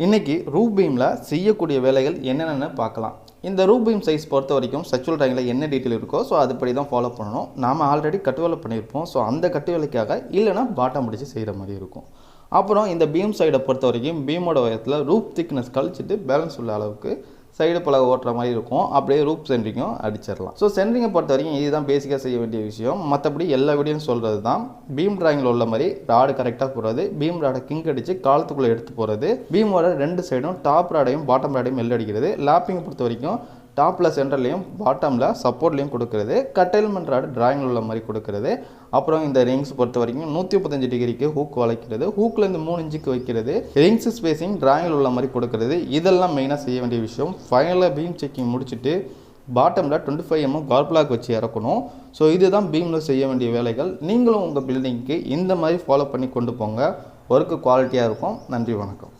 இன்றைக்கி ரூப் பீமில் செய்யக்கூடிய வேலைகள் என்னென்னு பார்க்கலாம். இந்த ரூப் பீம் சைஸ் பொறுத்த வரைக்கும் ஸ்ட்ரக்சரல் ட்ராயிங்கில் என்ன டீட்டெயில் இருக்கோ அதுபடி தான் ஃபாலோ பண்ணணும். நாம் ஆல்ரெடி கட்டு வேலை பண்ணியிருப்போம். அந்த கட்டு வேலைக்காக இல்லைனா பாட்டம் முடிச்சு செய்கிற மாதிரி இருக்கும். அப்புறம் இந்த பீம் சைடை பொறுத்த வரைக்கும் பீமோட உயரத்தில் ரூப் திக்னஸ் கழிச்சிட்டு பேலன்ஸ் உள்ள அளவுக்கு சைடு பலகை ஓட்டுற மாதிரி இருக்கும். அப்படியே ரூப் சென்ட்ரிங்கும் அடிச்சிடலாம். சென்ட்ரிங்கை பொறுத்த வரைக்கும் இதுதான் பேசிக்காக செய்ய வேண்டிய விஷயம். மற்றபடி எல்லா வீடியோன்னு சொல்கிறது தான் பீம் டிராயிங்கில் உள்ள மாதிரி ராடு கரெக்டாக போகிறது, பீம் ராடை கிங்க் அடித்து காலத்துக்குள்ளே எடுத்து போகிறது, பீமோட ரெண்டு சைடும் டாப் ராடையும் பாட்டம் ராடையும் எல் அடிக்கிறது, லாப்பிங்கை பொறுத்த வரைக்கும் டாப்பில் சென்டர்லையும் பாட்டமில் சப்போர்ட்லையும் கொடுக்குறது, கட்டைல்மெண்ட் ராடு டிராயிங்கில் உள்ள மாதிரி கொடுக்குறது. அப்புறம் இந்த ரிங்ஸ் பொறுத்த வரைக்கும் 135 டிகிரிக்கு ஹூக் வளைக்கிறது, ஹூக்லேருந்து 3 இன்ச்சுக்கு வைக்கிறது, ரிங்ஸ் ஸ்பேசிங் டிராயிங்கில் உள்ள மாதிரி கொடுக்குறது. இதெல்லாம் மெயினாக செய்ய வேண்டிய விஷயம். ஃபைனலாக பீம் செக்கிங் முடிச்சுட்டு பாட்டமில் 25 mm கார்பிளாக் வச்சு இறக்கணும். இதுதான் பீமில் செய்ய வேண்டிய வேலைகள். நீங்களும் உங்கள் பில்டிங்க்கு இந்த மாதிரி ஃபாலோ பண்ணி கொண்டு போங்க. ஒர்க்கு குவாலிட்டியாக இருக்கும். நன்றி, வணக்கம்.